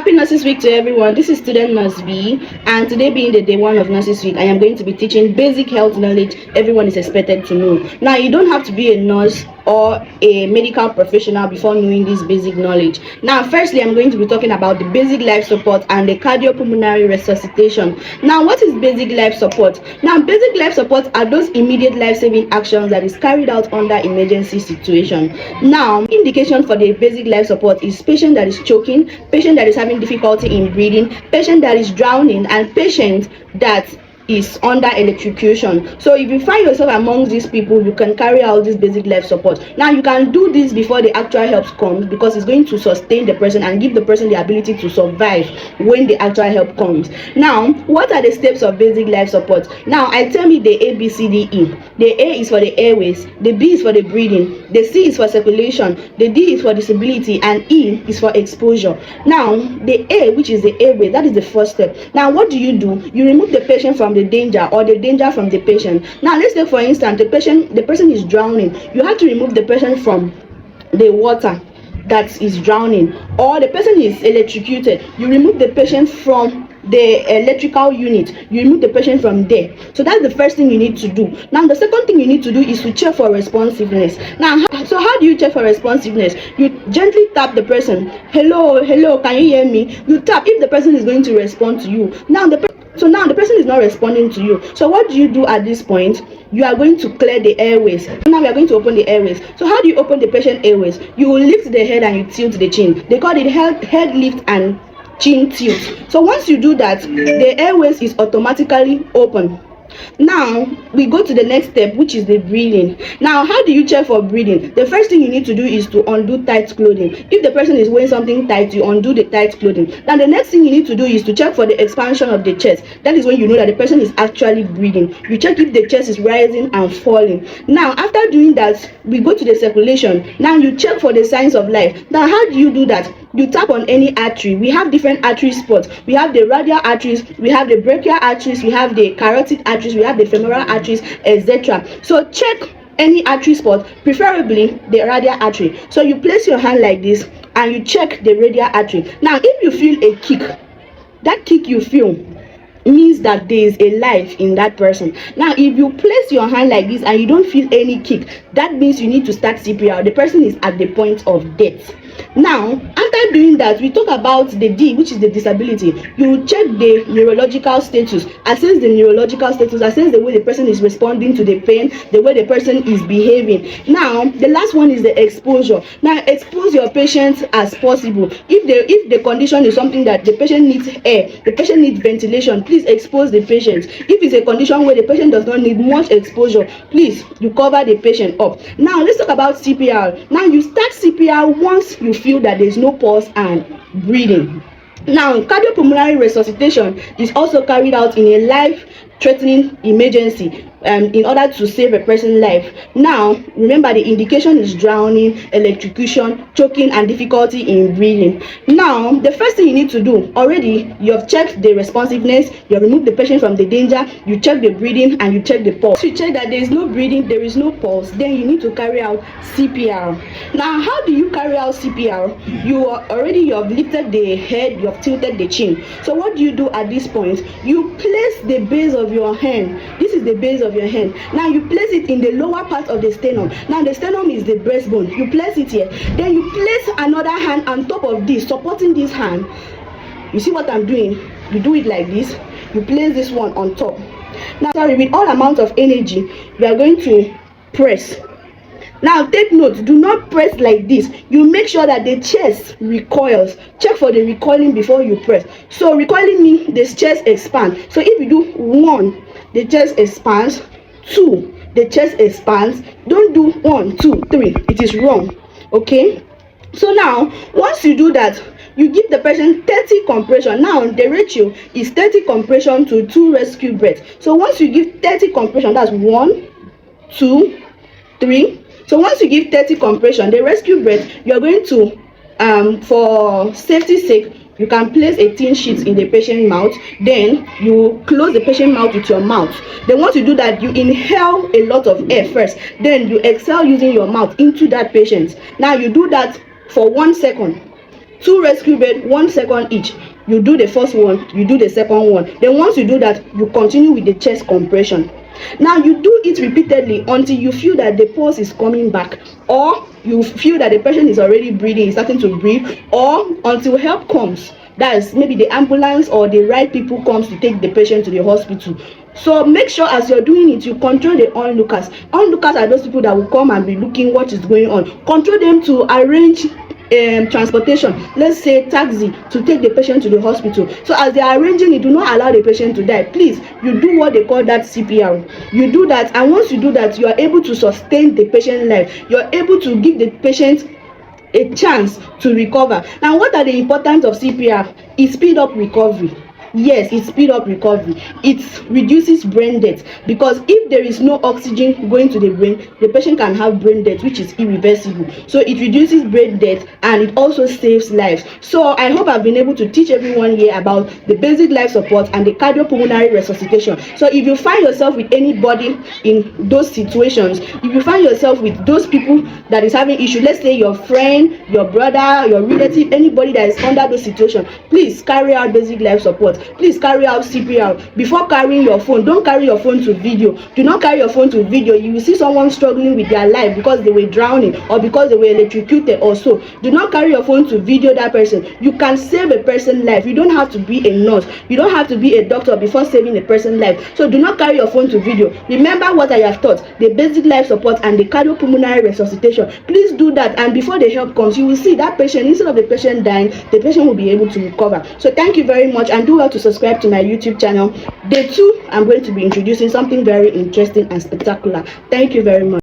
Happy Nurses Week to everyone. This is student Nurse V, and today being the day one of Nurses Week, I am going to be teaching basic health knowledge everyone is expected to know. Now, you don't have to be a nurse or a medical professional before knowing this basic knowledge. Now, firstly, I'm going to be talking about the basic life support and the cardiopulmonary resuscitation. Now, what is basic life support? Now, basic life support are those immediate life-saving actions that is carried out under emergency situation. Now, indication for the basic life support is patient that is choking, patient that is having difficulty in breathing, patient that is drowning, and patient that is under electrocution. So if you find yourself among these people, you can carry out this basic life support. Now, you can do this before the actual help comes, because it's going to sustain the person and give the person the ability to survive when the actual help comes. Now, what are the steps of basic life support? Now, I tell me the A, B, C, D, E. The A is for the airways, the B is for the breathing, the C is for circulation, the D is for disability, and E is for exposure. Now, the A, which is the airway, that is the first step. Now, what do? You remove the patient from the danger, or the danger from the patient. Now, let's say for instance the person is drowning. You have to remove the person from the water that is drowning, or the person is electrocuted. You remove the patient from the electrical unit, you remove the patient from there. So that's the first thing you need to do. Now, the second thing you need to do is to check for responsiveness. Now, so how do you check for responsiveness? You gently tap the person. Hello, can you hear me? You tap if the person is going to respond to you. Now the person is not responding to you. So what do you do at this point? You are going to clear the airways. Now we are going to open the airways. So how do you open the patient airways? You will lift the head and you tilt the chin. They call it head lift and chin tilt. So once you do that, the airways is automatically open. Now we go to the next step, which is the breathing. Now, how do you check for breathing? The first thing you need to do is to undo tight clothing. If the person is wearing something tight, you undo the tight clothing. Now, the next thing you need to do is to check for the expansion of the chest. That is when you know that the person is actually breathing. You check if the chest is rising and falling. Now, after doing that, we go to the circulation. Now you check for the signs of life. Now, how do you do that? You tap on any artery. We have different artery spots. We have the radial arteries, we have the brachial arteries, we have the carotid arteries, we have the femoral arteries, etc. So check any artery spot, preferably the radial artery. So you place your hand like this and you check the radial artery. Now, if you feel a kick, that kick you feel means that there is a life in that person. Now, if you place your hand like this and you don't feel any kick, that means you need to start CPR. The person is at the point of death. Now, after doing that, we talk about the D, which is the disability. You check the neurological status, assess the neurological status, assess the way the person is responding to the pain, the way the person is behaving. Now, the last one is the exposure. Now, expose your patient as possible. If the condition is something that the patient needs air, the patient needs ventilation, please expose the patient. If it's a condition where the patient does not need much exposure, please, you cover the patient up. Now, let's talk about CPR. Now, you start CPR once you feel that there is no pulse and breathing. Now, cardiopulmonary resuscitation is also carried out in a life-threatening emergency in order to save a person's life. Now, remember the indication is drowning, electrocution, choking, and difficulty in breathing. Now, the first thing you need to do, already you have checked the responsiveness, you have removed the patient from the danger, you check the breathing, and you check the pulse. If you check that there is no breathing, there is no pulse, then you need to carry out CPR. Now, how do you carry out CPR? You have lifted the head, you have tilted the chin. So what do you do at this point? You place the base of your hand. This is the base of your hand. Now you place it in the lower part of the sternum. Now the sternum is the breastbone. You place it here. Then you place another hand on top of this, supporting this hand. You see what I'm doing? You do it like this. You place this one on top. Now, with all amount of energy, we are going to press. Now take note, do not press like this. You make sure that the chest recoils. Check for the recoiling before you press. So recoiling means the chest expands. So if you do 1, the chest expands. 2, the chest expands. Don't do 1, 2, 3. It is wrong. Okay? So now, once you do that, you give the patient 30 compression. Now the ratio is 30 compression to 2 rescue breaths. So once you give 30 compression, that's 1, 2, 3. So once you give 30 compression, the rescue breath, you are going to, for safety's sake, you can place a thin sheet in the patient's mouth. Then you close the patient mouth with your mouth. Then once you do that, you inhale a lot of air first. Then you exhale using your mouth into that patient. Now you do that for 1 second. 2 rescue bed, 1 second each. You do the first one, you do the second one. Then once you do that, you continue with the chest compression. Now you do it repeatedly until you feel that the pulse is coming back, or you feel that the patient is already breathing, is starting to breathe, or until help comes. That is maybe the ambulance or the right people comes to take the patient to the hospital. So make sure as you're doing it, you control the onlookers. Onlookers are those people that will come and be looking what is going on. Control them to arrange transportation, let's say taxi, to take the patient to the hospital. So as they are arranging it, do not allow the patient to die. Please, you do what they call that CPR. You do that, and once you do that, you are able to sustain the patient life. You are able to give the patient a chance to recover. Now, what are the importance of CPR? It speed up recovery. Yes, it speed up recovery. It reduces brain death, because if there is no oxygen going to the brain, the patient can have brain death, which is irreversible. So it reduces brain death, and it also saves lives. So I hope I've been able to teach everyone here about the basic life support and the cardiopulmonary resuscitation. So if you find yourself with anybody in those situations, if you find yourself with those people that is having issue, let's say your friend, your brother, your relative, anybody that is under those situations, please carry out basic life support. Please carry out CPR. Before carrying your phone, don't carry your phone to video. Do not carry your phone to video. You will see someone struggling with their life because they were drowning or because they were electrocuted or so. Do not carry your phone to video that person. You can save a person's life. You don't have to be a nurse. You don't have to be a doctor before saving a person's life. So do not carry your phone to video. Remember what I have taught, the basic life support and the cardiopulmonary resuscitation. Please do that, and before the help comes, you will see that patient, instead of the patient dying, the patient will be able to recover. So thank you very much, and do well to subscribe to my YouTube channel. Day 2, I'm going to be introducing something very interesting and spectacular. Thank you very much.